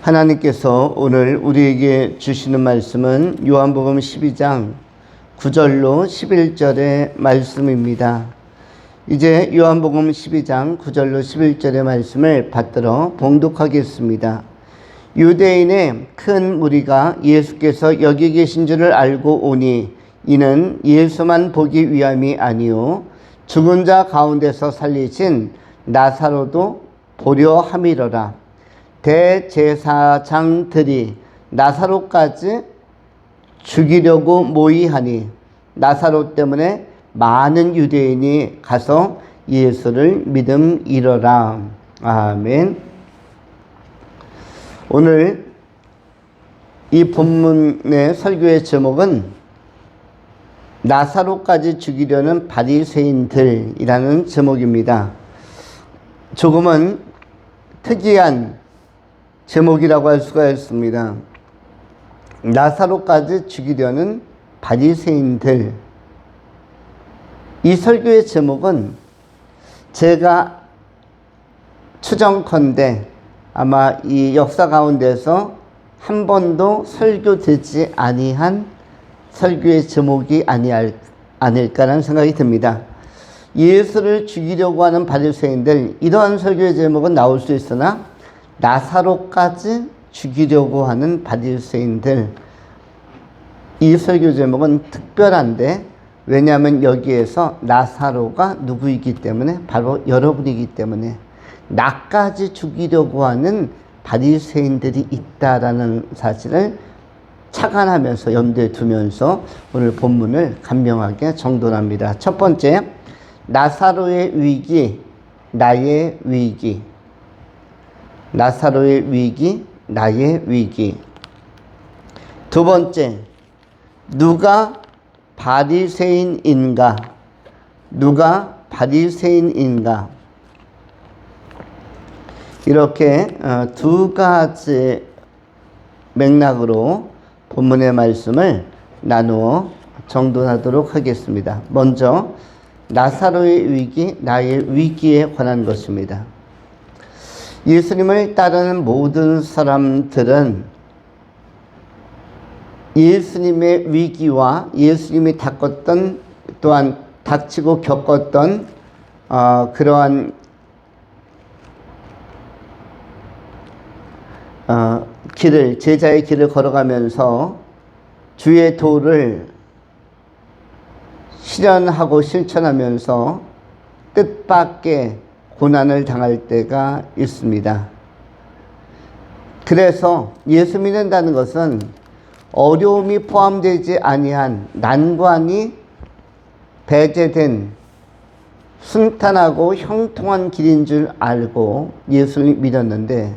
하나님께서 오늘 우리에게 주시는 말씀은 요한복음 12장 9절로 11절의 말씀입니다. 이제 요한복음 12장 9절로 11절의 말씀을 받들어 봉독하겠습니다. 유대인의 큰 무리가 예수께서 여기 계신 줄을 알고 오니 이는 예수만 보기 위함이 아니요 죽은 자 가운데서 살리신 나사로도 보려 함이로라. 대제사장들이 나사로까지 죽이려고 모의하니 나사로 때문에 많은 유대인이 가서 예수를 믿음이러라. 아멘. 오늘 이 본문의 설교의 제목은 나사로까지 죽이려는 바리새인들이라는 제목입니다. 조금은 특이한 제목이라고 할 수가 있습니다. 나사로까지 죽이려는 바리새인들. 이 설교의 제목은 제가 추정컨대 아마 이 역사 가운데서 한 번도 설교되지 아니한 설교의 제목이 아닐까라는 생각이 듭니다. 예수를 죽이려고 하는 바리새인들, 이러한 설교의 제목은 나올 수 있으나 나사로까지 죽이려고 하는 바리새인들, 이 설교 제목은 특별한데, 왜냐하면 여기에서 나사로가 누구이기 때문에, 바로 여러분이기 때문에 나까지 죽이려고 하는 바리새인들이 있다라는 사실을 착안하면서 염두에 두면서 오늘 본문을 간명하게 정돈합니다. 첫 번째, 나사로의 위기, 나의 위기. 나사로의 위기, 나의 위기. 두 번째, 누가 바리새인인가? 누가 바리새인인가? 이렇게 두 가지 맥락으로 본문의 말씀을 나누어 정돈하도록 하겠습니다. 먼저 나사로의 위기, 나의 위기에 관한 것입니다. 예수님을 따르는 모든 사람들은 예수님의 위기와 예수님이 닥쳤던, 또한 닥치고 겪었던 그러한 길을, 제자의 길을 걸어가면서 주의 도를 실현하고 실천하면서 뜻밖의 고난을 당할 때가 있습니다. 그래서 예수 믿는다는 것은 어려움이 포함되지 아니한 난관이 배제된 순탄하고 형통한 길인 줄 알고 예수를 믿었는데,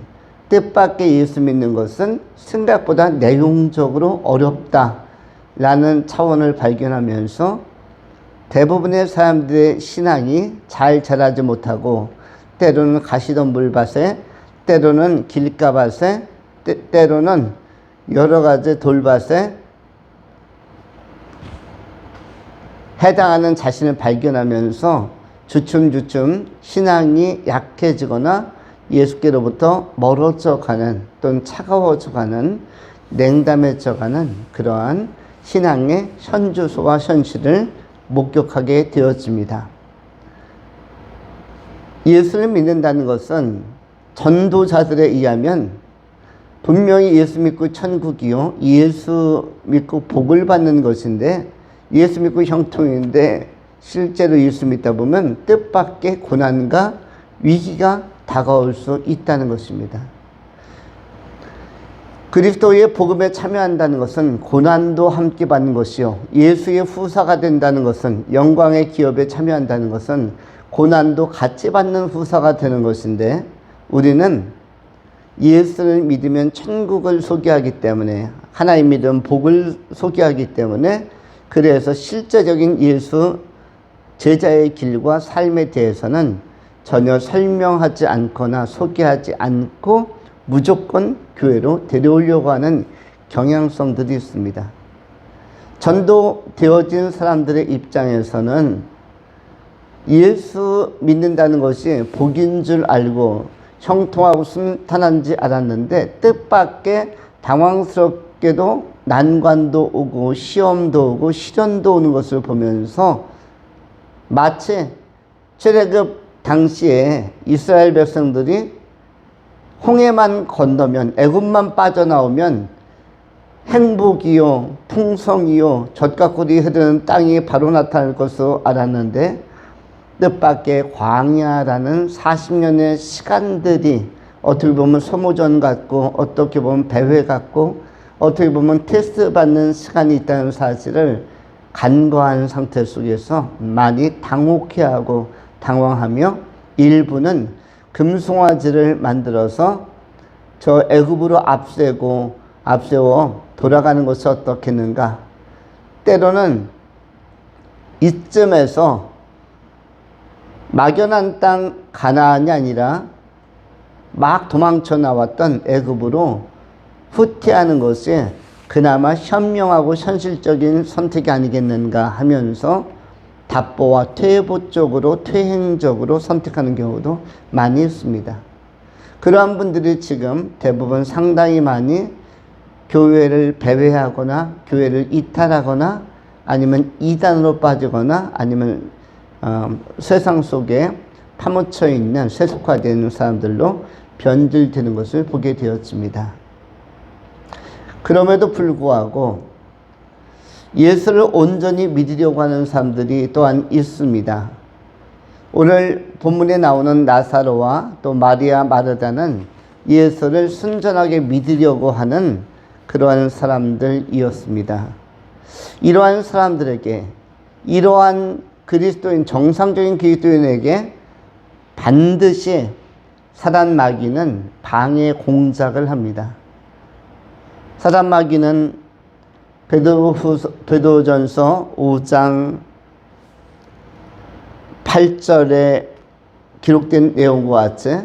뜻밖의 예수 믿는 것은 생각보다 내용적으로 어렵다라는 차원을 발견하면서 대부분의 사람들의 신앙이 잘 자라지 못하고, 때로는 가시던 물밭에, 때로는 길가밭에, 때로는 여러 가지 돌밭에 해당하는 자신을 발견하면서 주춤주춤 신앙이 약해지거나 예수께로부터 멀어져 가는, 또는 차가워져 가는, 냉담해져 가는 그러한 신앙의 현주소와 현실을 목격하게 되어집니다. 예수를 믿는다는 것은 전도자들에 의하면 분명히 예수 믿고 천국이요, 예수 믿고 복을 받는 것인데, 예수 믿고 형통인데 실제로 예수 믿다 보면 뜻밖의 고난과 위기가 다가올 수 있다는 것입니다. 그리스도의 복음에 참여한다는 것은 고난도 함께 받는 것이요, 예수의 후사가 된다는 것은, 영광의 기업에 참여한다는 것은 고난도 같이 받는 후사가 되는 것인데, 우리는 예수를 믿으면 천국을 소개하기 때문에, 하나님 믿으면 복을 소개하기 때문에, 그래서 실제적인 예수 제자의 길과 삶에 대해서는 전혀 설명하지 않거나 소개하지 않고 무조건 교회로 데려오려고 하는 경향성들이 있습니다. 전도되어진 사람들의 입장에서는 예수 믿는다는 것이 복인 줄 알고 형통하고 순탄한지 알았는데 뜻밖의 당황스럽게도 난관도 오고 시험도 오고 시련도 오는 것을 보면서 마치 출애굽 당시에 이스라엘 백성들이 홍해만 건너면, 애굽만 빠져나오면 행복이요 풍성이요 젖과 꿀이 흐르는 땅이 바로 나타날 것으로 알았는데 뜻밖의 광야라는 40년의 시간들이 어떻게 보면 소모전 같고 어떻게 보면 배회 같고 어떻게 보면 테스트 받는 시간이 있다는 사실을 간과한 상태 속에서 많이 당혹해하고 당황하며 일부는 금송아지를 만들어서 저 애굽으로 앞세워 돌아가는 것이 어떻겠는가. 때로는 이쯤에서 막연한 땅 가나안이 아니라 막 도망쳐 나왔던 애굽으로 후퇴하는 것이 그나마 현명하고 현실적인 선택이 아니겠는가 하면서 답보와 퇴보 쪽으로 퇴행적으로 선택하는 경우도 많이 있습니다. 그러한 분들이 지금 대부분 상당히 많이 교회를 배회하거나 교회를 이탈하거나 아니면 이단으로 빠지거나 아니면 세상 속에 파묻혀 있는 세속화되어 있는 사람들로 변질되는 것을 보게 되었습니다. 그럼에도 불구하고 예수를 온전히 믿으려고 하는 사람들이 또한 있습니다. 오늘 본문에 나오는 나사로와 또 마리아 마르다는 예수를 순전하게 믿으려고 하는 그러한 사람들이었습니다. 이러한 사람들에게, 이러한 그리스도인, 정상적인 그리스도인에게 반드시 사단 마귀는 방해 공작을 합니다. 사단 마귀는 베드로전서 5장 8절에 기록된 내용과 같이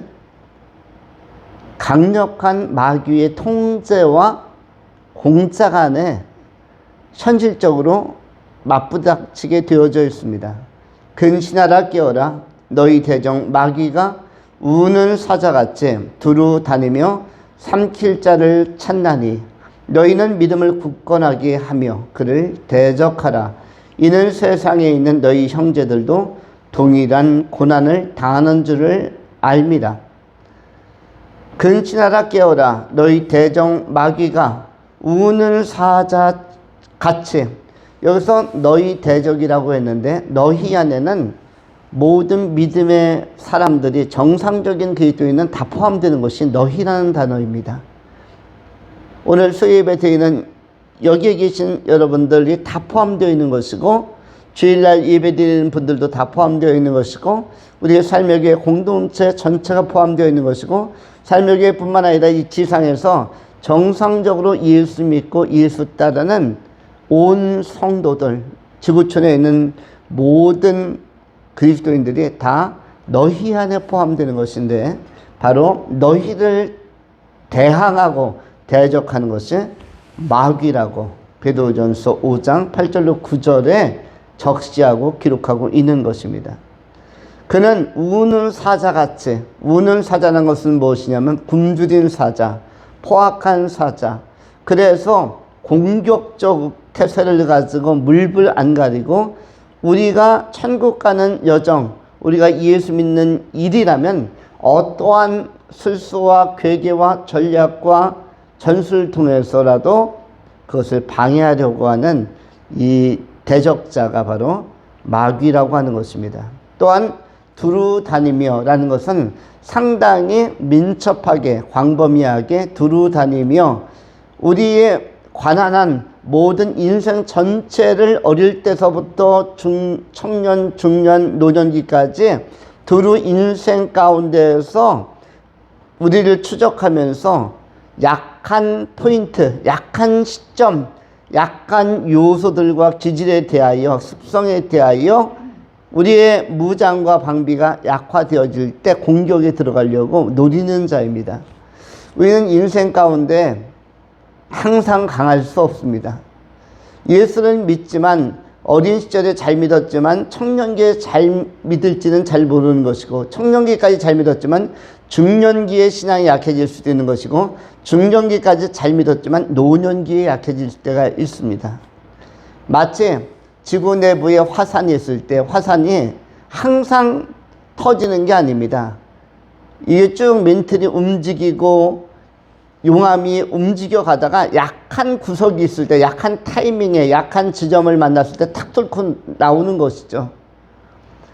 강력한 마귀의 통제와 공작 안에 현실적으로 맞부닥치게 되어져 있습니다. 근신하라 깨어라 너희 대적 마귀가 우는 사자같이 두루 다니며 삼킬 자를 찾나니 너희는 믿음을 굳건하게 하며 그를 대적하라. 이는 세상에 있는 너희 형제들도 동일한 고난을 당하는 줄을 알미라. 근신하라 깨어라 너희 대적 마귀가 우는 사자같이, 여기서 너희 대적이라고 했는데 너희 안에는 모든 믿음의 사람들이 정상적인 그리스도인은 다 포함되는 것이 너희라는 단어입니다. 오늘 수요예배 드리는 여기에 계신 여러분들이 다 포함되어 있는 것이고 주일날 예배 드리는 분들도 다 포함되어 있는 것이고 우리의 삶의 교회 공동체 전체가 포함되어 있는 것이고 삶의 교회뿐만 아니라 이 지상에서 정상적으로 예수 믿고 예수 따르는 온 성도들, 지구촌에 있는 모든 그리스도인들이 다 너희 안에 포함되는 것인데 바로 너희를 대항하고 대적하는 것이 마귀라고 베드로전서 5장 8절로 9절에 적시하고 기록하고 있는 것입니다. 그는 우는 사자같이, 우는 사자라는 것은 무엇이냐면 굶주린 사자, 포악한 사자, 그래서 공격적 태세를 가지고 물불 안 가리고 우리가 천국 가는 여정, 우리가 예수 믿는 일이라면 어떠한 술수와 괴계와 전략과 전술을 통해서라도 그것을 방해하려고 하는 이 대적자가 바로 마귀라고 하는 것입니다. 또한 두루 다니며 라는 것은 상당히 민첩하게 광범위하게 두루 다니며 우리의 관한한 모든 인생 전체를 어릴 때서부터 청년, 중년, 노년기까지 두루 인생 가운데에서 우리를 추적하면서 약한 포인트, 약한 시점, 약한 요소들과 기질에 대하여, 습성에 대하여 우리의 무장과 방비가 약화되어질 때 공격에 들어가려고 노리는 자입니다. 우리는 인생 가운데 항상 강할 수 없습니다. 예수를 믿지만 어린 시절에 잘 믿었지만 청년기에 잘 믿을지는 잘 모르는 것이고, 청년기까지 잘 믿었지만 중년기에 신앙이 약해질 수도 있는 것이고, 중년기까지 잘 믿었지만 노년기에 약해질 때가 있습니다. 마치 지구 내부에 화산이 있을 때 화산이 항상 터지는 게 아닙니다. 이게 쭉 멘틀이 움직이고 용암이 움직여 가다가 약한 구석이 있을 때, 약한 타이밍에 약한 지점을 만났을 때 탁 뚫고 나오는 것이죠.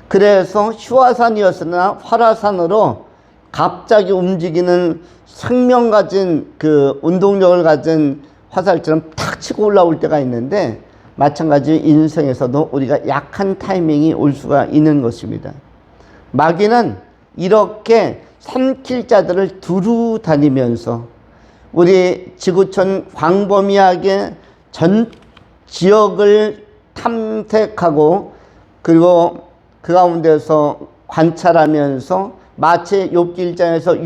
그래서 휴화산이었으나 활화산으로 갑자기 움직이는 생명 가진 그 운동력을 가진 화살처럼 탁 치고 올라올 때가 있는데, 마찬가지 인생에서도 우리가 약한 타이밍이 올 수가 있는 것입니다. 마귀는 이렇게 삼킬 자들을 두루 다니면서 우리 지구촌 광범위하게 전 지역을 탐색하고, 그리고 그 가운데서 관찰하면서 마치 욥기 1장에서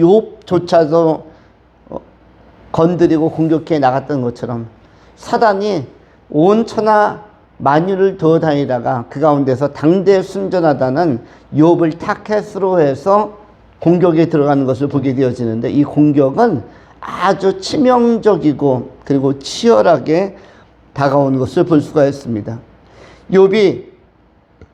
욥조차도 건드리고 공격해 나갔던 것처럼 사단이 온 천하 만유를 도다니다가 그 가운데서 당대 순전하다는 욥을 타켓으로 해서 공격에 들어가는 것을 보게 되어지는데, 이 공격은 아주 치명적이고 그리고 치열하게 다가오는 것을 볼 수가 있습니다. 욥이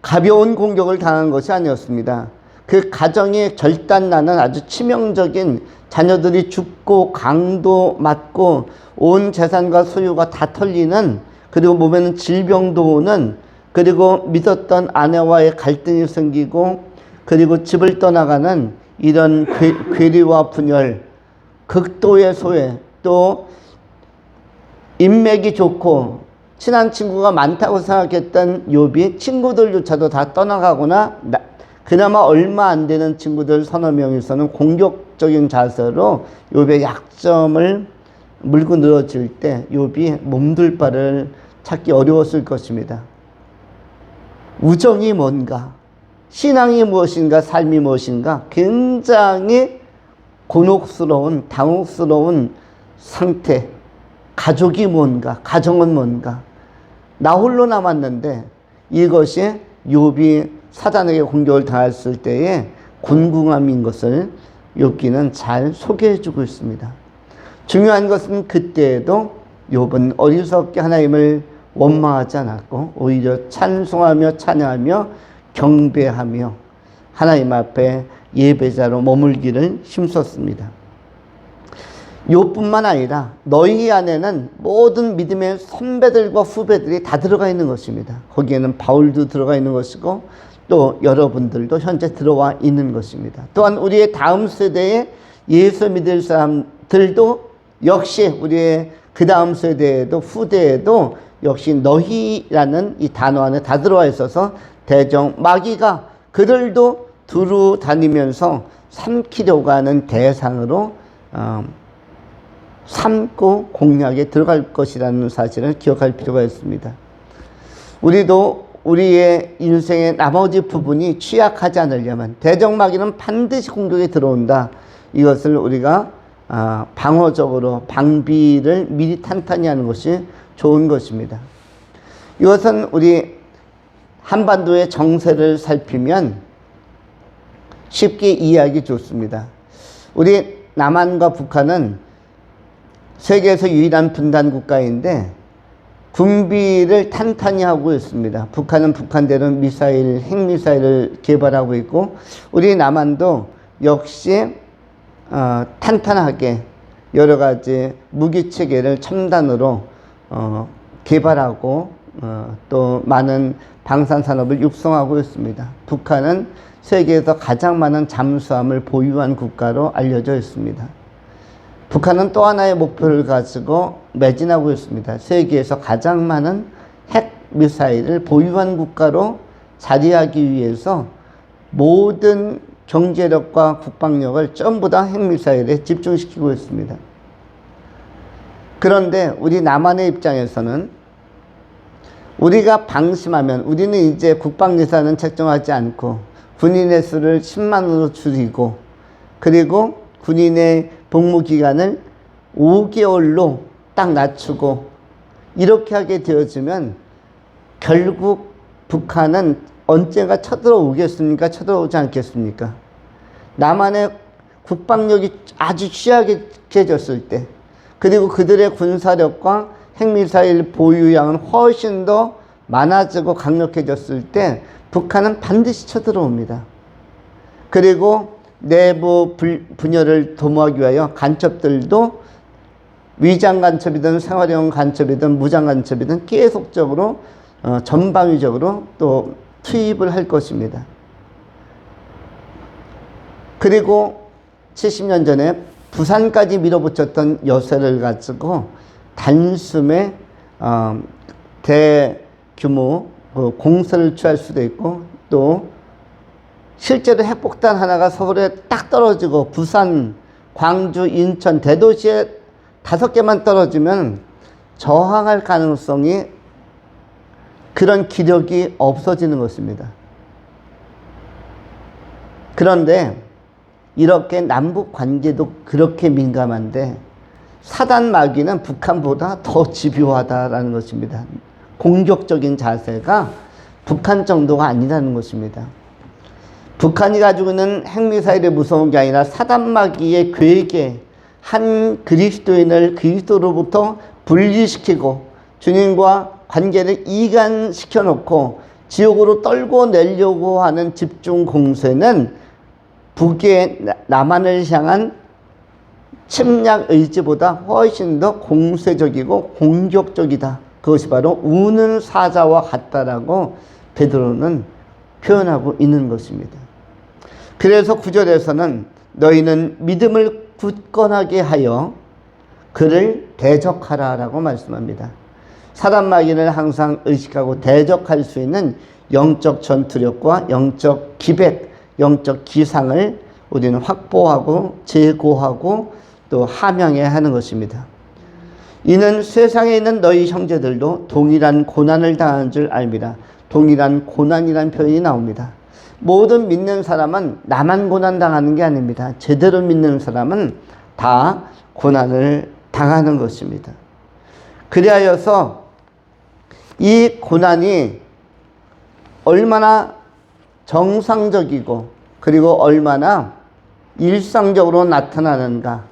가벼운 공격을 당한 것이 아니었습니다. 그 가정이 결단나는 아주 치명적인, 자녀들이 죽고 강도 맞고 온 재산과 소유가 다 털리는, 그리고 몸에는 질병도 오는, 그리고 믿었던 아내와의 갈등이 생기고, 그리고 집을 떠나가는 이런 괴리와 분열, 극도의 소외, 또 인맥이 좋고 친한 친구가 많다고 생각했던 욥이 친구들조차도 다 떠나가거나 그나마 얼마 안 되는 친구들 서너 명이서는 공격적인 자세로 욥의 약점을 물고 늘어질 때 욥이 몸둘 바를 찾기 어려웠을 것입니다. 우정이 뭔가, 신앙이 무엇인가, 삶이 무엇인가 굉장히 곤혹스러운, 당혹스러운 상태. 가족이 뭔가, 가정은 뭔가, 나 홀로 남았는데 이것이 욥이 사단에게 공격을 당했을 때의 곤궁함인 것을 욥기는 잘 소개해 주고 있습니다. 중요한 것은 그때에도 욥은 어리석게 하나님을 원망하지 않았고 오히려 찬송하며 찬양하며 경배하며 하나님 앞에 예배자로 머물기를 힘썼습니다. 욥뿐만 아니라 너희 안에는 모든 믿음의 선배들과 후배들이 다 들어가 있는 것입니다. 거기에는 바울도 들어가 있는 것이고 또 여러분들도 현재 들어와 있는 것입니다. 또한 우리의 다음 세대에 예수 믿을 사람들도 역시 우리의 그 다음 세대에도 후대에도 역시 너희라는 이 단어 안에 다 들어와 있어서 대적 마귀가 그들도 두루 다니면서 삼키려고 하는 대상으로 삼고 공략에 들어갈 것이라는 사실을 기억할 필요가 있습니다. 우리도 우리의 인생의 나머지 부분이 취약하지 않으려면 대적마귀는 반드시 공격에 들어온다. 이것을 우리가 방어적으로 방비를 미리 탄탄히 하는 것이 좋은 것입니다. 이것은 우리 한반도의 정세를 살피면 쉽게 이해하기 좋습니다. 우리 남한과 북한은 세계에서 유일한 분단 국가인데 군비를 탄탄히 하고 있습니다. 북한은 북한대로 미사일, 핵미사일을 개발하고 있고 우리 남한도 역시 탄탄하게 여러 가지 무기체계를 첨단으로 개발하고 또 많은 방산산업을 육성하고 있습니다. 북한은 세계에서 가장 많은 잠수함을 보유한 국가로 알려져 있습니다. 북한은 또 하나의 목표를 가지고 매진하고 있습니다. 세계에서 가장 많은 핵미사일을 보유한 국가로 자리하기 위해서 모든 경제력과 국방력을 전부 다 핵미사일에 집중시키고 있습니다. 그런데 우리 남한의 입장에서는 우리가 방심하면 우리는 이제 국방 예산은 책정하지 않고 군인의 수를 10만으로 줄이고 그리고 군인의 복무 기간을 5개월로 딱 낮추고 이렇게 하게 되어지면 결국 북한은 언젠가 쳐들어오겠습니까? 쳐들어오지 않겠습니까? 남한의 국방력이 아주 취약해졌을 때, 그리고 그들의 군사력과 핵미사일 보유량은 훨씬 더 많아지고 강력해졌을 때 북한은 반드시 쳐들어옵니다. 그리고 내부 분열을 도모하기 위하여 간첩들도 위장 간첩이든 생활용 간첩이든 무장 간첩이든 계속적으로 전방위적으로 또 투입을 할 것입니다. 그리고 70년 전에 부산까지 밀어붙였던 여세를 가지고 단숨에 대규모 공세를 취할 수도 있고, 또 실제로 핵폭탄 하나가 서울에 딱 떨어지고 부산, 광주, 인천 대도시에 5개만 떨어지면 저항할 가능성이, 그런 기력이 없어지는 것입니다. 그런데 이렇게 남북 관계도 그렇게 민감한데 사단 마귀는 북한보다 더 집요하다라는 것입니다. 공격적인 자세가 북한 정도가 아니라는 것입니다. 북한이 가지고 있는 핵미사일이 무서운 게 아니라 사단 마귀의 계획에 한 그리스도인을 그리스도로부터 분리시키고 주님과 관계를 이간시켜 놓고 지옥으로 떨고 내려고 하는 집중 공세는 북의 남한을 향한 침략 의지보다 훨씬 더 공세적이고 공격적이다. 그것이 바로 우는 사자와 같다라고 베드로는 표현하고 있는 것입니다. 그래서 9절에서는 너희는 믿음을 굳건하게 하여 그를 대적하라라고 말씀합니다. 사단 마귀를 항상 의식하고 대적할 수 있는 영적 전투력과 영적 기백, 영적 기상을 우리는 확보하고 제고하고 또 함양해야 하는 것입니다. 이는 세상에 있는 너희 형제들도 동일한 고난을 당하는 줄 알미라. 동일한 고난이라는 표현이 나옵니다. 모든 믿는 사람은 나만 고난 당하는 게 아닙니다. 제대로 믿는 사람은 다 고난을 당하는 것입니다. 그리하여서 이 고난이 얼마나 정상적이고 그리고 얼마나 일상적으로 나타나는가.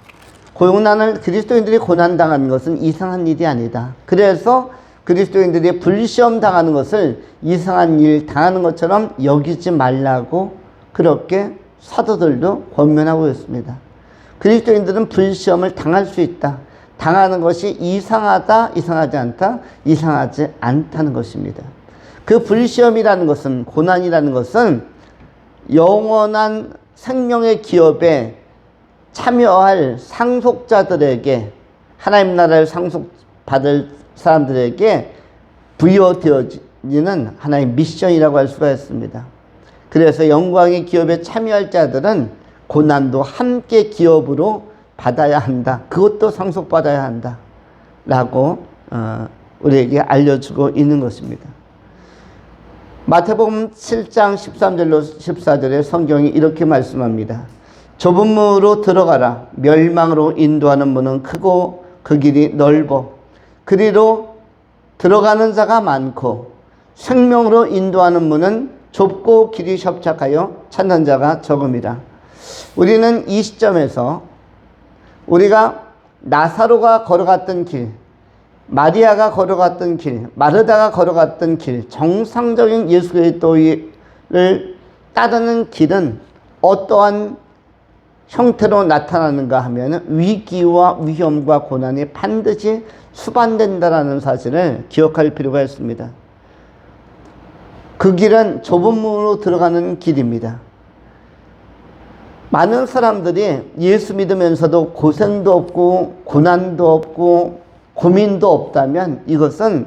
고난을 그리스도인들이 고난당하는 것은 이상한 일이 아니다. 그래서 그리스도인들이 불시험 당하는 것을 이상한 일 당하는 것처럼 여기지 말라고 그렇게 사도들도 권면하고 있습니다. 그리스도인들은 불시험을 당할 수 있다. 당하는 것이 이상하다, 이상하지 않다, 이상하지 않다는 것입니다. 그 불시험이라는 것은, 고난이라는 것은 영원한 생명의 기업에 참여할 상속자들에게, 하나님 나라를 상속받을 사람들에게 부여되어지는 하나의 미션이라고 할 수가 있습니다. 그래서 영광의 기업에 참여할 자들은 고난도 함께 기업으로 받아야 한다. 그것도 상속받아야 한다. 라고 우리에게 알려주고 있는 것입니다. 마태복음 7장 13절로 14절에 성경이 이렇게 말씀합니다. 좁은 문으로 들어가라. 멸망으로 인도하는 문은 크고 그 길이 넓어. 그리로 들어가는 자가 많고 생명으로 인도하는 문은 좁고 길이 협착하여 찾는 자가 적음이라. 우리는 이 시점에서 우리가 나사로가 걸어갔던 길, 마리아가 걸어갔던 길, 마르다가 걸어갔던 길, 정상적인 예수 그리스도를 따르는 길은 어떠한 형태로 나타나는가 하면 위기와 위험과 고난이 반드시 수반된다라는 사실을 기억할 필요가 있습니다. 그 길은 좁은 문으로 들어가는 길입니다. 많은 사람들이 예수 믿으면서도 고생도 없고 고난도 없고 고민도 없다면 이것은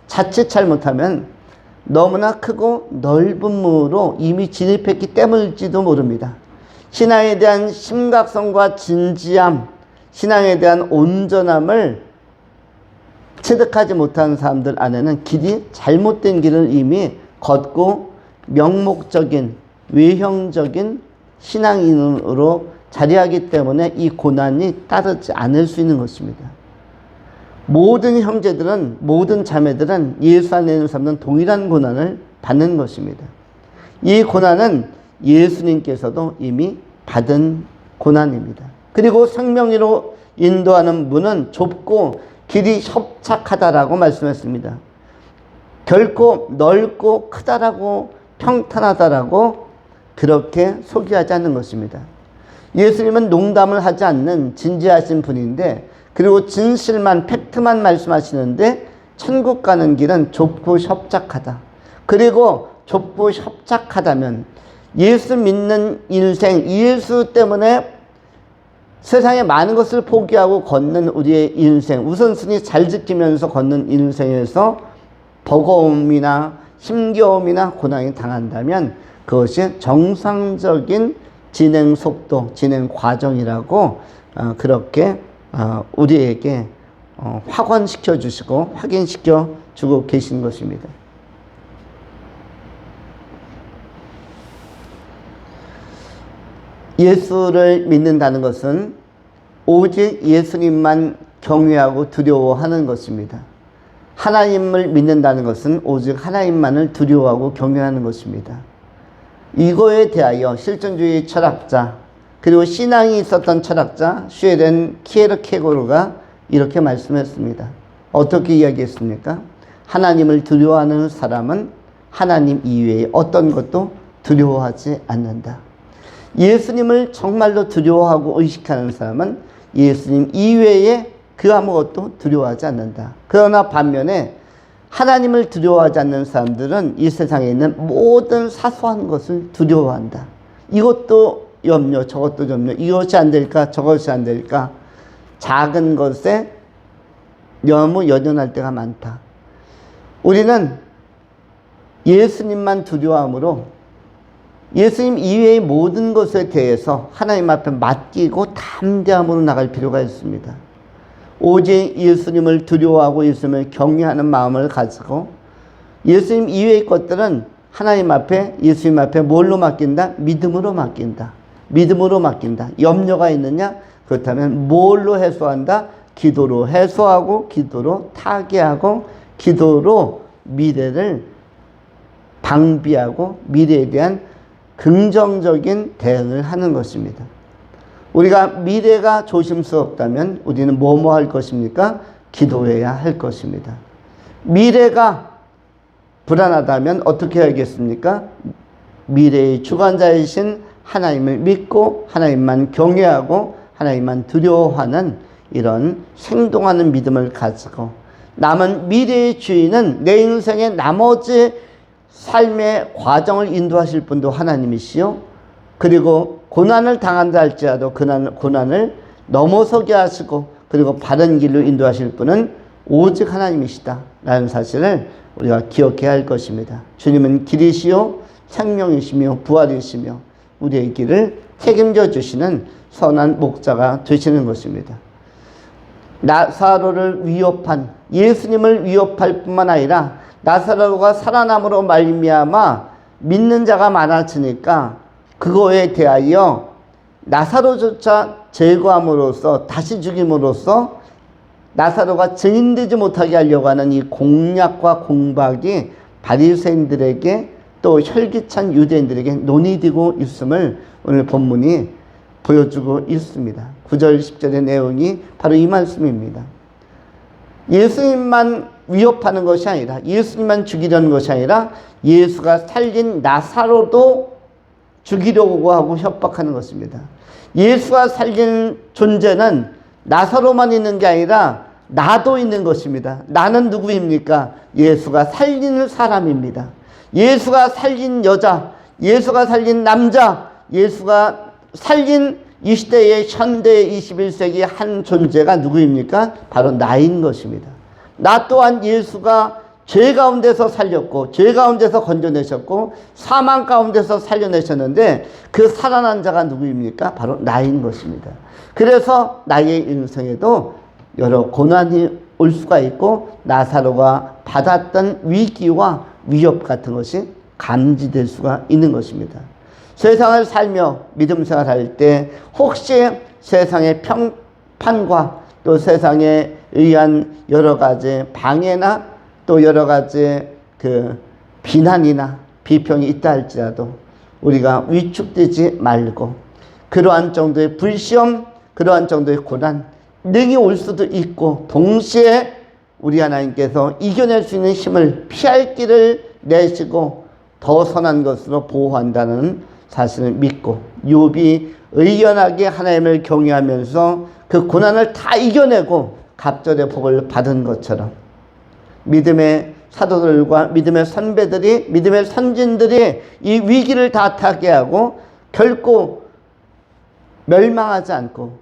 자칫 잘못하면 너무나 크고 넓은 문으로 이미 진입했기 때문일지도 모릅니다. 신앙에 대한 심각성과 진지함, 신앙에 대한 온전함을 체득하지 못한 사람들 안에는 길이 잘못된 길을 이미 걷고 명목적인, 외형적인 신앙인으로 자리하기 때문에 이 고난이 따르지 않을 수 있는 것입니다. 모든 형제들은, 모든 자매들은 예수 안에 있는 사람들은 동일한 고난을 받는 것입니다. 이 고난은 예수님께서도 이미 받은 고난입니다. 그리고 생명으로 인도하는 문은 좁고 길이 협착하다라고 말씀했습니다. 결코 넓고 크다라고 평탄하다라고 그렇게 소개하지 않는 것입니다. 예수님은 농담을 하지 않는 진지하신 분인데, 그리고 진실만, 팩트만 말씀하시는데, 천국 가는 길은 좁고 협착하다. 그리고 좁고 협착하다면 예수 믿는 인생, 예수 때문에 세상에 많은 것을 포기하고 걷는 우리의 인생, 우선순위 잘 지키면서 걷는 인생에서 버거움이나 힘겨움이나 고난이 당한다면 그것이 정상적인 진행 속도, 진행 과정이라고 그렇게 우리에게 확언시켜 주시고 확인시켜 주고 계신 것입니다. 예수를 믿는다는 것은 오직 예수님만 경외하고 두려워하는 것입니다. 하나님을 믿는다는 것은 오직 하나님만을 두려워하고 경외하는 것입니다. 이거에 대하여 실존주의 철학자, 그리고 신앙이 있었던 철학자 슈에렌 키에르케고르가 이렇게 말씀했습니다. 어떻게 이야기했습니까? 하나님을 두려워하는 사람은 하나님 이외의 어떤 것도 두려워하지 않는다. 예수님을 정말로 두려워하고 의식하는 사람은 예수님 이외에 그 아무것도 두려워하지 않는다. 그러나 반면에 하나님을 두려워하지 않는 사람들은 이 세상에 있는 모든 사소한 것을 두려워한다. 이것도 염려, 저것도 염려, 이것이 안 될까, 저것이 안 될까. 작은 것에 너무 연연할 때가 많다. 우리는 예수님만 두려워함으로 예수님 이외의 모든 것에 대해서 하나님 앞에 맡기고 담대함으로 나갈 필요가 있습니다. 오직 예수님을 두려워하고 예수님을 경외하는 마음을 가지고 예수님 이외의 것들은 하나님 앞에, 예수님 앞에 뭘로 맡긴다? 믿음으로 맡긴다. 믿음으로 맡긴다. 염려가 있느냐? 그렇다면 뭘로 해소한다? 기도로 해소하고, 기도로 타개하고, 기도로 미래를 방비하고 미래에 대한 긍정적인 대응을 하는 것입니다. 우리가 미래가 조심스럽다면 우리는 뭐뭐 할 것입니까? 기도해야 할 것입니다. 미래가 불안하다면 어떻게 해야겠습니까? 미래의 주관자이신 하나님을 믿고 하나님만 경외하고 하나님만 두려워하는 이런 생동하는 믿음을 가지고, 남은 미래의 주인은 내 인생의 나머지 삶의 과정을 인도하실 분도 하나님이시요, 그리고 고난을 당한다 할지라도 고난을 넘어서게 하시고 그리고 바른 길로 인도하실 분은 오직 하나님이시다 라는 사실을 우리가 기억해야 할 것입니다. 주님은 길이시요 생명이시며 부활이시며 우리의 길을 책임져 주시는 선한 목자가 되시는 것입니다. 나사로를 위협한, 예수님을 위협할 뿐만 아니라 나사로가 살아남으로 말미암아 믿는 자가 많아지니까 그거에 대하여 나사로조차 제거함으로써, 다시 죽임으로써 나사로가 증인되지 못하게 하려고 하는 이 공략과 공박이 바리새인들에게 또 혈기찬 유대인들에게 논의되고 있음을 오늘 본문이 보여주고 있습니다. 9절 10절의 내용이 바로 이 말씀입니다. 예수님만 위협하는 것이 아니라, 예수님만 죽이려는 것이 아니라 예수가 살린 나사로도 죽이려고 하고 협박하는 것입니다. 예수가 살린 존재는 나사로만 있는 게 아니라 나도 있는 것입니다. 나는 누구입니까? 예수가 살리는 사람입니다. 예수가 살린 여자, 예수가 살린 남자, 예수가 살린 이 시대의 현대 21세기 한 존재가 누구입니까? 바로 나인 것입니다. 나 또한 예수가 죄 가운데서 살렸고, 죄 가운데서 건져내셨고, 사망 가운데서 살려내셨는데 그 살아난 자가 누구입니까? 바로 나인 것입니다. 그래서 나의 인생에도 여러 고난이 올 수가 있고 나사로가 받았던 위기와 위협 같은 것이 감지될 수가 있는 것입니다. 세상을 살며 믿음 생활할 때 혹시 세상의 평판과 또 세상의 의한 여러 가지 방해나 또 여러 가지 그 비난이나 비평이 있다 할지라도 우리가 위축되지 말고 그러한 정도의 불시험, 그러한 정도의 고난 능히 올 수도 있고 동시에 우리 하나님께서 이겨낼 수 있는 힘을 피할 길을 내시고 더 선한 것으로 보호한다는 사실을 믿고 욥이 의연하게 하나님을 경외하면서 그 고난을 다 이겨내고 갑절의 복을 받은 것처럼 믿음의 사도들과 믿음의 선배들이, 믿음의 선진들이 이 위기를 다 타게 하고 결코 멸망하지 않고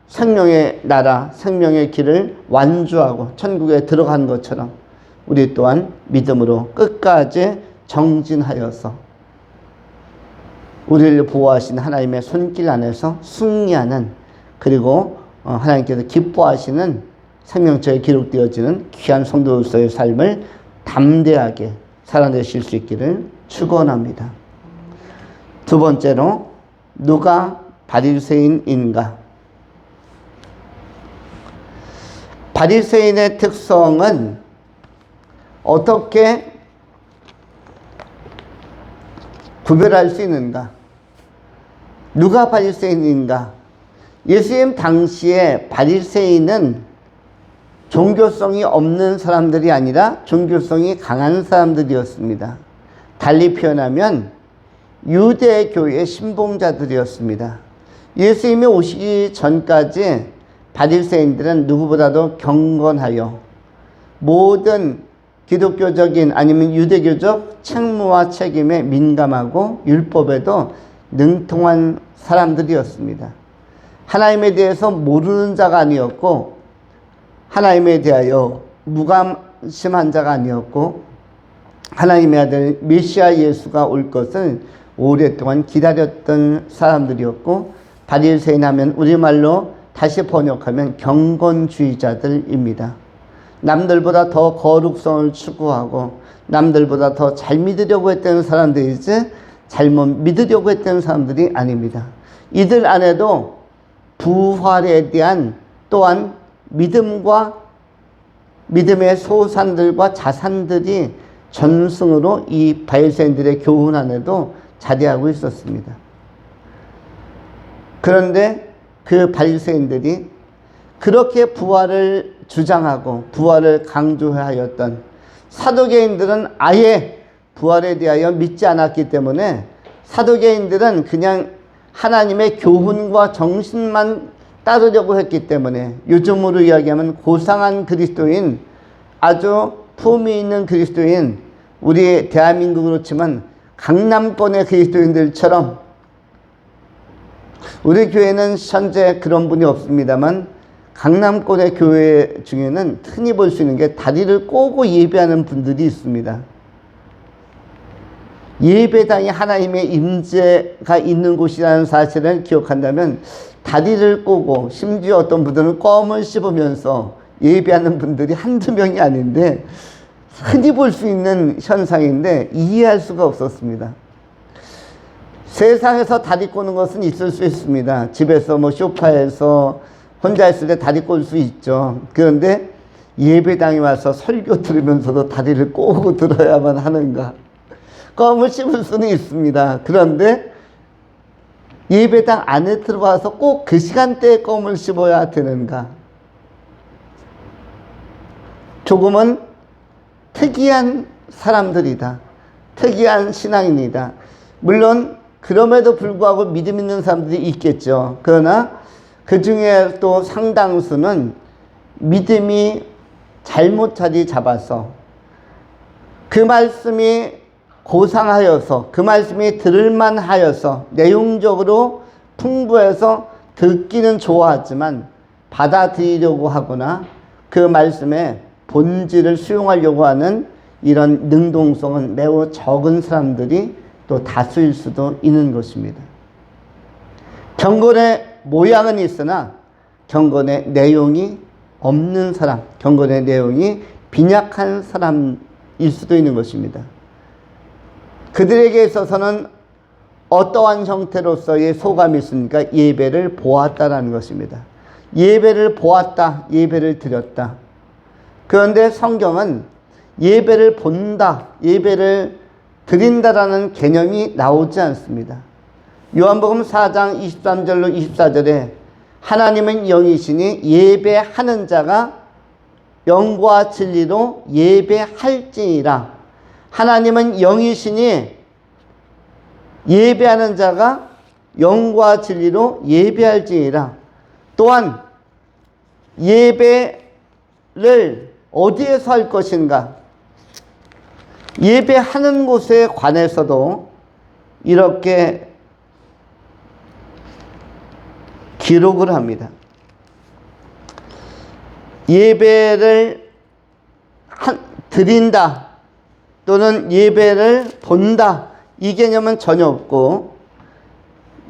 생명의 나라, 생명의 길을 완주하고 천국에 들어간 것처럼 우리 또한 믿음으로 끝까지 정진하여서 우리를 보호하신 하나님의 손길 안에서 승리하는, 그리고 하나님께서 기뻐하시는 생명처에 기록되어지는 귀한 성도로서의 삶을 담대하게 살아내실 수 있기를 축원합니다. 두 번째로, 누가 바리새인인가? 바리새인의 특성은 어떻게 구별할 수 있는가? 누가 바리새인인가? 예수님 당시에 바리새인은 종교성이 없는 사람들이 아니라 종교성이 강한 사람들이었습니다. 달리 표현하면 유대교의 신봉자들이었습니다. 예수님이 오시기 전까지 바리새인들은 누구보다도 경건하여 모든 기독교적인 아니면 유대교적 책무와 책임에 민감하고 율법에도 능통한 사람들이었습니다. 하나님에 대해서 모르는 자가 아니었고 하나님에 대하여 무관심한 자가 아니었고 하나님의 아들 메시아 예수가 올 것을 오랫동안 기다렸던 사람들이었고 바리새인 하면 우리말로 다시 번역하면 경건주의자들입니다. 남들보다 더 거룩성을 추구하고 남들보다 더 잘 믿으려고 했던 사람들이지 잘못 믿으려고 했던 사람들이 아닙니다. 이들 안에도 부활에 대한 또한 믿음과 믿음의 소산들과 자산들이 전승으로 이 바리새인들의 교훈 안에도 자리하고 있었습니다. 그런데 그 바리새인들이 그렇게 부활을 주장하고 부활을 강조하였던 사두개인들은 아예 부활에 대하여 믿지 않았기 때문에 사두개인들은 그냥 하나님의 교훈과 정신만 따르려고 했기 때문에 요즘으로 이야기하면 고상한 그리스도인, 아주 품위 있는 그리스도인, 우리 대한민국으로 치면 강남권의 그리스도인들처럼, 우리 교회는 현재 그런 분이 없습니다만 강남권의 교회 중에는 흔히 볼 수 있는 게 다리를 꼬고 예배하는 분들이 있습니다. 예배당이 하나님의 임재가 있는 곳이라는 사실을 기억한다면 다리를 꼬고 심지어 어떤 분들은 껌을 씹으면서 예배하는 분들이 한두 명이 아닌데 흔히 볼 수 있는 현상인데 이해할 수가 없었습니다. 세상에서 다리 꼬는 것은 있을 수 있습니다. 집에서 소파에서 혼자 있을 때 다리 꼴 수 있죠. 그런데 예배당에 와서 설교 들으면서도 다리를 꼬고 들어야만 하는가? 껌을 씹을 수는 있습니다. 그런데 예배당 안에 들어와서 꼭 그 시간대에 껌을 씹어야 되는가? 조금은 특이한 사람들이다. 특이한 신앙인이다. 물론 그럼에도 불구하고 믿음 있는 사람들이 있겠죠. 그러나 그 중에 또 상당수는 믿음이 잘못 자리 잡아서 그 말씀이 고상하여서 그 말씀이 들을만 하여서 내용적으로 풍부해서 듣기는 좋아하지만 받아들이려고 하거나 그 말씀의 본질을 수용하려고 하는 이런 능동성은 매우 적은 사람들이 또 다수일 수도 있는 것입니다. 경건의 모양은 있으나 경건의 내용이 없는 사람, 경건의 내용이 빈약한 사람일 수도 있는 것입니다. 그들에게 있어서는 어떠한 형태로서의 소감이 있습니까? 예배를 보았다라는 것입니다. 예배를 보았다, 예배를 드렸다. 그런데 성경은 예배를 본다, 예배를 드린다라는 개념이 나오지 않습니다. 요한복음 4장 23절로 24절에 하나님은 영이시니 예배하는 자가 영과 진리로 예배할지니라. 하나님은 영이시니 예배하는 자가 영과 진리로 예배할지니라. 또한 예배를 어디에서 할 것인가? 예배하는 곳에 관해서도 이렇게 기록을 합니다. 예배를 드린다 또는 예배를 본다, 이 개념은 전혀 없고,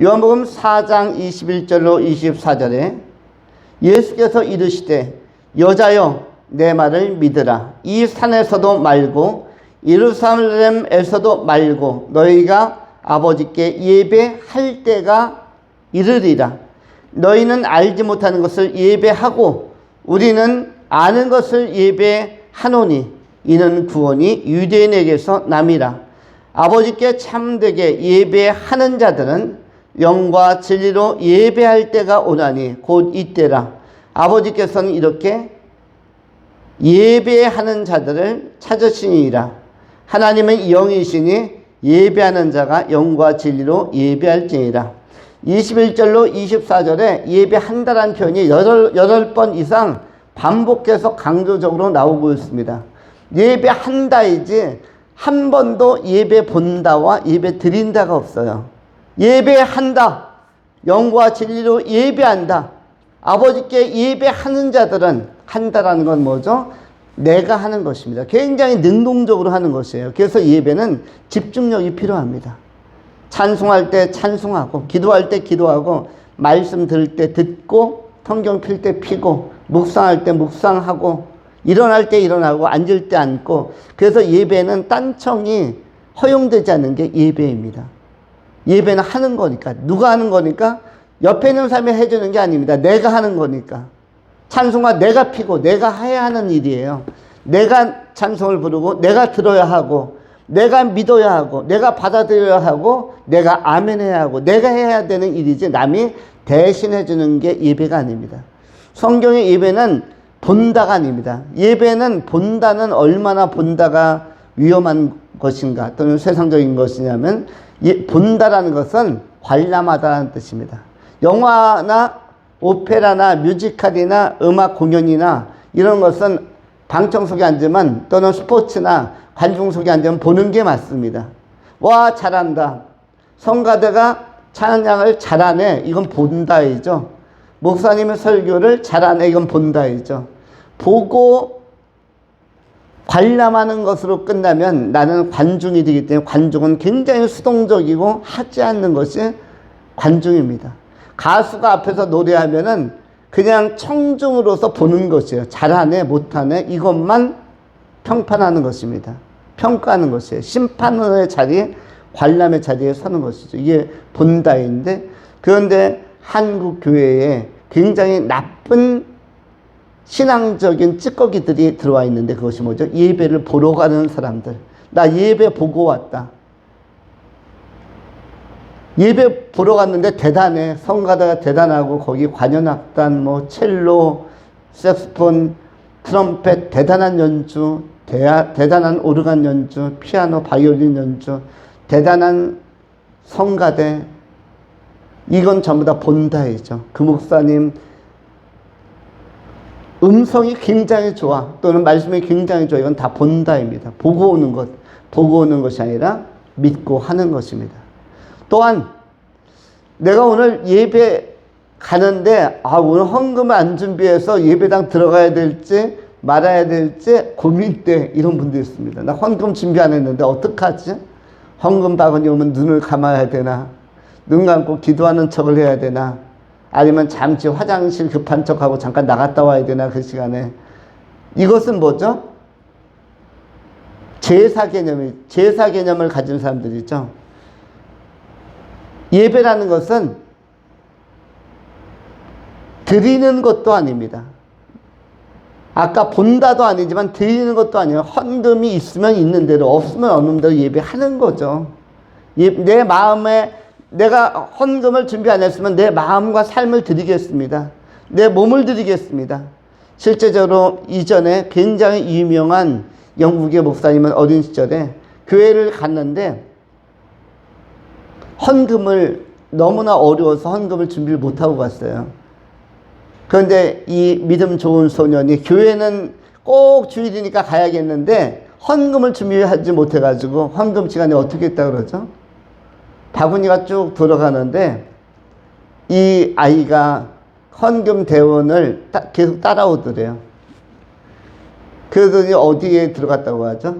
요한복음 4장 21절로 24절에 예수께서 이르시되 여자여 내 말을 믿으라. 이 산에서도 말고 예루살렘에서도 말고 너희가 아버지께 예배할 때가 이르리라. 너희는 알지 못하는 것을 예배하고 우리는 아는 것을 예배하노니 이는 구원이 유대인에게서 남이라. 아버지께 참되게 예배하는 자들은 영과 진리로 예배할 때가 오나니 곧 이때라. 아버지께서는 이렇게 예배하는 자들을 찾으시니라. 하나님은 영이시니 예배하는 자가 영과 진리로 예배할지니라. 21절로 24절에 예배한다라는 표현이 8번 이상 반복해서 강조적으로 나오고 있습니다. 예배한다이지 한 번도 예배 본다와 예배 드린다가 없어요. 예배한다, 영과 진리로 예배한다. 아버지께 예배하는 자들은, 한다라는 건 뭐죠? 내가 하는 것입니다. 굉장히 능동적으로 하는 것이에요. 그래서 예배는 집중력이 필요합니다. 찬송할 때 찬송하고, 기도할 때 기도하고, 말씀 들을 때 듣고, 성경 필 때 피고, 묵상할 때 묵상하고, 일어날 때 일어나고, 앉을 때 앉고. 그래서 예배는 딴청이 허용되지 않는 게 예배입니다. 예배는 하는 거니까. 누가 하는 거니까? 옆에 있는 사람이 해주는 게 아닙니다. 내가 하는 거니까. 찬송가 내가 피고 내가 해야 하는 일이에요. 내가 찬송을 부르고 내가 들어야 하고 내가 믿어야 하고 내가 받아들여야 하고 내가 아멘해야 하고 내가 해야 되는 일이지 남이 대신해 주는 게 예배가 아닙니다. 성경의 예배는 본다가 아닙니다. 예배는 본다는 얼마나 본다가 위험한 것인가 또는 세상적인 것이냐면 본다라는 것은 관람하다라는 뜻입니다. 영화나 오페라나 뮤지컬이나 음악 공연이나 이런 것은 방청석에 앉으면 또는 스포츠나 관중석에 앉으면 보는 게 맞습니다. 와 잘한다. 성가대가 찬양을 잘하네. 이건 본다이죠. 목사님의 설교를 잘하네. 이건 본다이죠. 보고 관람하는 것으로 끝나면 나는 관중이 되기 때문에 관중은 굉장히 수동적이고 하지 않는 것이 관중입니다. 가수가 앞에서 노래하면은 그냥 청중으로서 보는 것이에요. 잘하네, 못하네, 이것만 평판하는 것입니다. 평가하는 것이에요. 심판의 자리, 관람의 자리에 서는 것이죠. 이게 본다인데, 그런데 한국 교회에 굉장히 나쁜 신앙적인 찌꺼기들이 들어와 있는데 그것이 뭐죠? 예배를 보러 가는 사람들. 나 예배 보고 왔다. 예배 보러 갔는데 대단해. 성가대가 대단하고 거기 관현악단, 뭐 첼로, 색소폰, 트럼펫, 대단한 연주, 대단한 오르간 연주, 피아노, 바이올린 연주, 대단한 성가대. 이건 전부 다 본다이죠. 그 목사님 음성이 굉장히 좋아 또는 말씀이 굉장히 좋아. 이건 다 본다입니다. 보고 오는 것, 보고 오는 것이 아니라 믿고 하는 것입니다. 또한 내가 오늘 예배 가는데 오늘 헌금을 안 준비해서 예배당 들어가야 될지 말아야 될지 고민돼. 이런 분도 있습니다. 나 헌금 준비 안 했는데 어떡하지? 헌금 바구니 오면 눈을 감아야 되나? 눈 감고 기도하는 척을 해야 되나? 아니면 잠시 화장실 급한 척하고 잠깐 나갔다 와야 되나 그 시간에. 이것은 뭐죠? 제사 개념을 가진 사람들이죠. 예배라는 것은 드리는 것도 아닙니다. 아까 본다도 아니지만 드리는 것도 아니에요. 헌금이 있으면 있는 대로, 없으면 없는 대로 예배하는 거죠. 내 마음에 내가 헌금을 준비 안 했으면 내 마음과 삶을 드리겠습니다. 내 몸을 드리겠습니다. 실제적으로 이전에 굉장히 유명한 영국의 목사님은 어린 시절에 교회를 갔는데 헌금을 너무나 어려워서 헌금을 준비를 못하고 갔어요. 그런데 이 믿음 좋은 소년이 교회는 꼭 주일이니까 가야겠는데 헌금을 준비하지 못해가지고 헌금 시간에 어떻게 했다 그러죠? 바구니가 쭉 들어가는데 이 아이가 헌금 대원을 계속 따라오더래요. 그러더니 어디에 들어갔다고 하죠?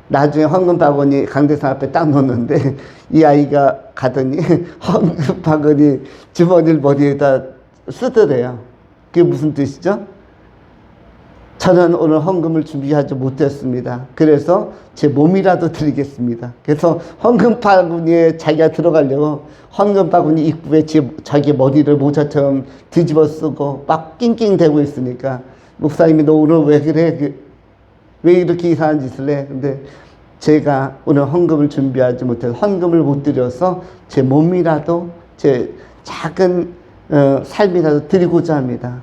나중에 헌금 바구니 강대상 앞에 딱 놓는데 이 아이가 가더니 헌금 바구니 주머니를 머리에다 쓰더래요. 그게 무슨 뜻이죠? 저는 오늘 헌금을 준비하지 못했습니다. 그래서 제 몸이라도 드리겠습니다. 그래서 헌금 바구니에 자기가 들어가려고 헌금 바구니 입구에 자기 머리를 모자처럼 뒤집어 쓰고 막 낑낑대고 있으니까 목사님이 너 오늘 왜 그래? 왜 이렇게 이상한 짓을 해? 근데 제가 오늘 헌금을 준비하지 못해서 헌금을 못 드려서 제 몸이라도 제 작은 삶이라도 드리고자 합니다.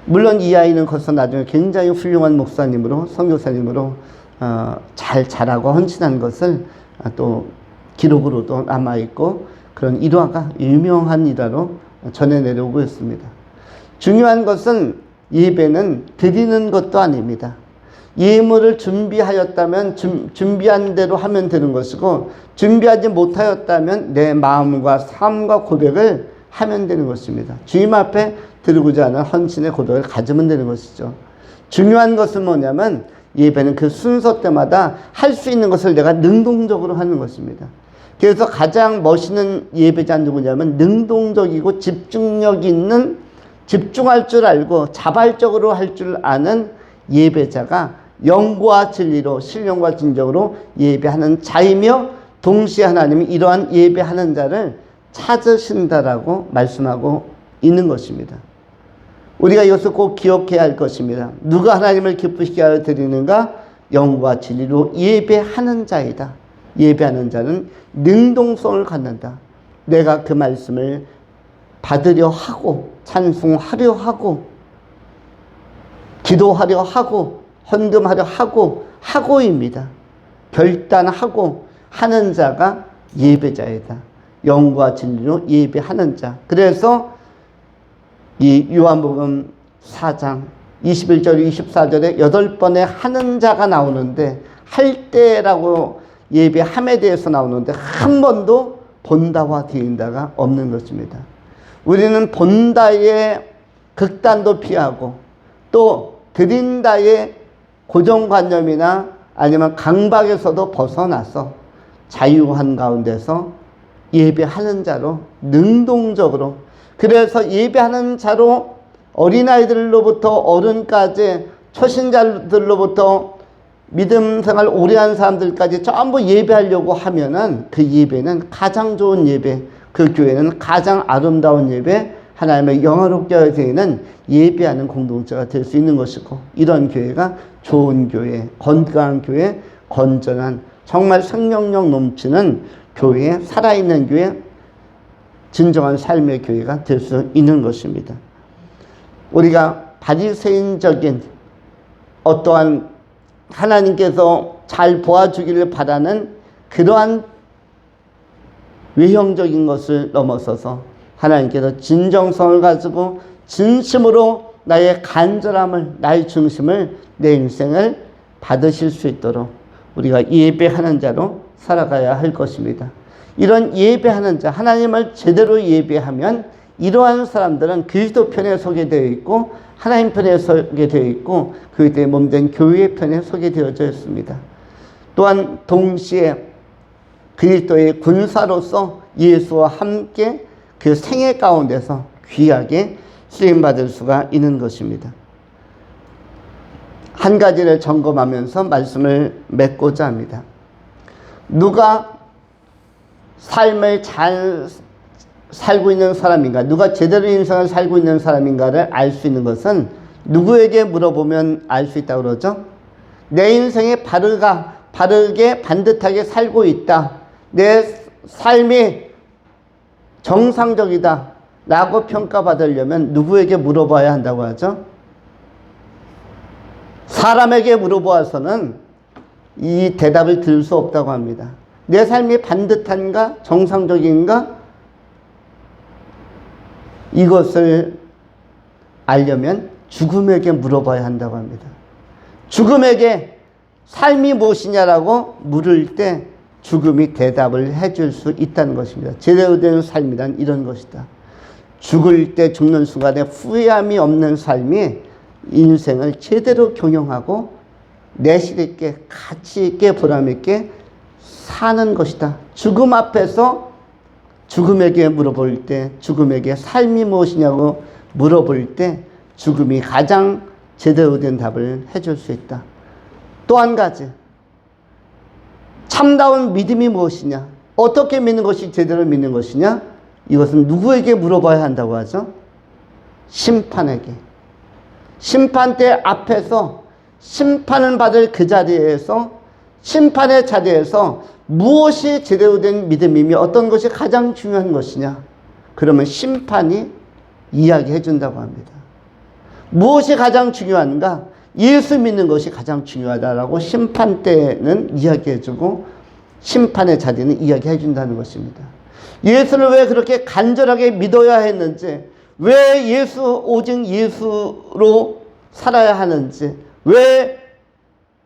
물론 이 아이는 커서 나중에 굉장히 훌륭한 목사님으로 선교사님으로 잘 자라고 헌신한 것을 또 기록으로도 남아있고 그런 일화가 유명한 일화로 전해 내려오고 있습니다. 중요한 것은 예배는 드리는 것도 아닙니다. 예물을 준비하였다면 준비한 대로 하면 되는 것이고 준비하지 못하였다면 내 마음과 삶과 고백을 하면 되는 것입니다. 주님 앞에 드리고자 하는 헌신의 고백을 가지면 되는 것이죠. 중요한 것은 뭐냐면 예배는 그 순서 때마다 할 수 있는 것을 내가 능동적으로 하는 것입니다. 그래서 가장 멋있는 예배자 누구냐면 능동적이고 집중력 있는 집중할 줄 알고 자발적으로 할 줄 아는 예배자가 영과 진리로 신령과 진정으로 예배하는 자이며 동시에 하나님이 이러한 예배하는 자를 찾으신다라고 말씀하고 있는 것입니다. 우리가 이것을 꼭 기억해야 할 것입니다. 누가 하나님을 기쁘시게 하여 드리는가? 영과 진리로 예배하는 자이다. 예배하는 자는 능동성을 갖는다. 내가 그 말씀을 받으려 하고 찬송하려 하고 기도하려 하고 헌금하려 하고입니다. 결단하고 하는 자가 예배자이다. 영과 진리로 예배하는 자. 그래서 이 요한복음 4장 21절 24절에 8번의 하는 자가 나오는데 할 때라고 예배함에 대해서 나오는데 한 번도 본다와 드린다가 없는 것입니다. 우리는 본다의 극단도 피하고 또 드린다의 고정관념이나 아니면 강박에서도 벗어나서 자유한 가운데서 예배하는 자로 능동적으로, 그래서 예배하는 자로 어린아이들로부터 어른까지 초신자들로부터 믿음 생활 오래 한 사람들까지 전부 예배하려고 하면은 그 예배는 가장 좋은 예배, 그 교회는 가장 아름다운 예배, 하나님의 영화롭게 하여 드리는 예배하는 공동체가 될 수 있는 것이고, 이런 교회가 좋은 교회, 건강한 교회, 건전한 정말 생명력 넘치는 교회, 살아있는 교회, 진정한 삶의 교회가 될 수 있는 것입니다. 우리가 바리새인적인 어떠한 하나님께서 잘 보아주기를 바라는 그러한 외형적인 것을 넘어서서 하나님께서 진정성을 가지고 진심으로 나의 간절함을, 나의 중심을, 내 인생을 받으실 수 있도록 우리가 예배하는 자로 살아가야 할 것입니다. 이런 예배하는 자, 하나님을 제대로 예배하면 이러한 사람들은 그리스도 편에 서게 되어 있고 하나님 편에 서게 되어 있고 그리스도의 몸된 교회 편에 서게 되어져 있습니다. 또한 동시에 그리스도의 군사로서 예수와 함께 그 생애 가운데서 귀하게 쓰임받을 수가 있는 것입니다. 한 가지를 점검하면서 말씀을 맺고자 합니다. 누가 삶을 잘 살고 있는 사람인가, 누가 제대로 인생을 살고 있는 사람인가를 알 수 있는 것은 누구에게 물어보면 알 수 있다고 그러죠? 내 인생에 바르게 반듯하게 살고 있다, 내 삶이 정상적이다 라고 평가받으려면 누구에게 물어봐야 한다고 하죠? 사람에게 물어보아서는 이 대답을 들을 수 없다고 합니다. 내 삶이 반듯한가? 정상적인가? 이것을 알려면 죽음에게 물어봐야 한다고 합니다. 죽음에게 삶이 무엇이냐라고 물을 때 죽음이 대답을 해줄 수 있다는 것입니다. 제대로 된 삶이란 이런 것이다. 죽을 때, 죽는 순간에 후회함이 없는 삶이 인생을 제대로 경영하고 내실 있게, 가치 있게, 보람 있게 사는 것이다. 죽음 앞에서 죽음에게 물어볼 때, 죽음에게 삶이 무엇이냐고 물어볼 때 죽음이 가장 제대로 된 답을 해줄 수 있다. 또 한 가지, 참다운 믿음이 무엇이냐, 어떻게 믿는 것이 제대로 믿는 것이냐, 이것은 누구에게 물어봐야 한다고 하죠? 심판에게. 심판대 앞에서 심판을 받을 그 자리에서, 심판의 자리에서 무엇이 제대로 된 믿음이며 어떤 것이 가장 중요한 것이냐, 그러면 심판이 이야기해 준다고 합니다. 무엇이 가장 중요한가? 예수 믿는 것이 가장 중요하다라고 심판 때는 이야기해 주고 심판의 자리는 이야기해 준다는 것입니다. 예수를 왜 그렇게 간절하게 믿어야 했는지, 왜 오직 예수로 살아야 하는지, 왜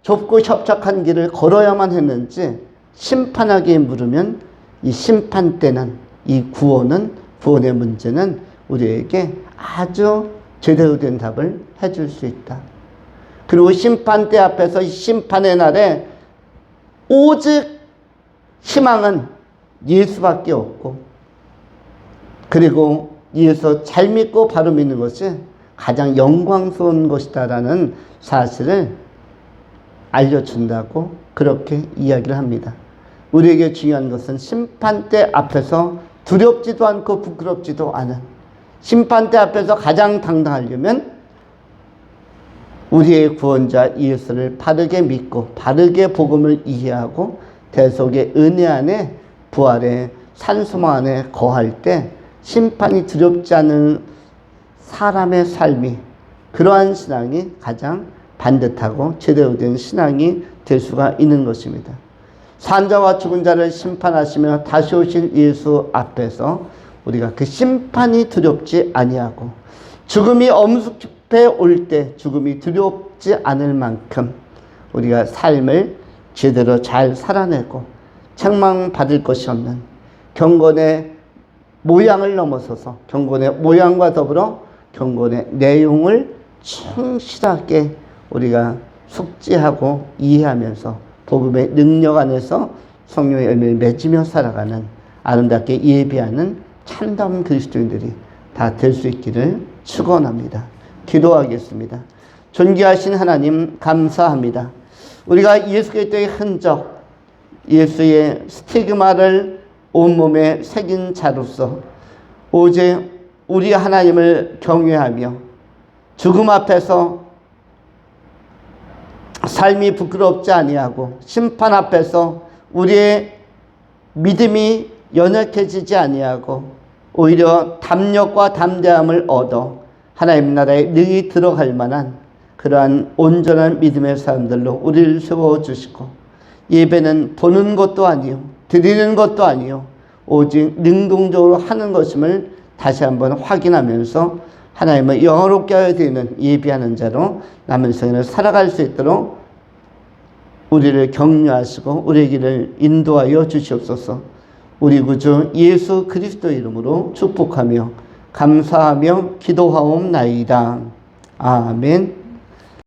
좁고 협착한 길을 걸어야만 했는지 심판하게 물으면 이 심판 때는, 이 구원의 문제는 우리에게 아주 제대로 된 답을 해줄 수 있다. 그리고 심판대 앞에서 심판의 날에 오직 희망은 예수밖에 없고, 그리고 예수 잘 믿고 바로 믿는 것이 가장 영광스러운 것이다라는 사실을 알려준다고 그렇게 이야기를 합니다. 우리에게 중요한 것은 심판대 앞에서 두렵지도 않고 부끄럽지도 않은, 심판대 앞에서 가장 당당하려면 우리의 구원자 예수를 바르게 믿고 바르게 복음을 이해하고 대속의 은혜 안에, 부활의 산소망 안에 거할 때 심판이 두렵지 않은 사람의 삶이, 그러한 신앙이 가장 반듯하고 제대로 된 신앙이 될 수가 있는 것입니다. 산자와 죽은 자를 심판하시며 다시 오실 예수 앞에서 우리가 그 심판이 두렵지 아니하고, 죽음이 엄습해 올 때 죽음이 두렵지 않을 만큼 우리가 삶을 제대로 잘 살아내고 책망받을 것이 없는 경건의 모양을 넘어서서 경건의 모양과 더불어 경건의 내용을 충실하게 우리가 숙지하고 이해하면서 복음의 능력 안에서 성령의 열매를 맺으며 살아가는, 아름답게 예비하는 참다운 그리스도인들이 다 될 수 있기를 축원합니다. 기도하겠습니다. 존귀하신 하나님, 감사합니다. 우리가 예수 그리스도의 흔적, 예수의 스티그마를 온몸에 새긴 자로서 오직 우리 하나님을 경외하며 죽음 앞에서 삶이 부끄럽지 아니하고 심판 앞에서 우리의 믿음이 연약해지지 아니하고 오히려 담력과 담대함을 얻어 하나님 나라에 능히 들어갈 만한 그러한 온전한 믿음의 사람들로 우리를 세워주시고, 예배는 보는 것도 아니요 드리는 것도 아니요 오직 능동적으로 하는 것임을 다시 한번 확인하면서 하나님을 영화롭게 하여 드리는 예비하는 자로 남은 생을 살아갈 수 있도록 우리를 격려하시고 우리의 길을 인도하여 주시옵소서. 우리 구주 예수 그리스도 이름으로 축복하며 감사하며 기도하옵나이다. 아멘.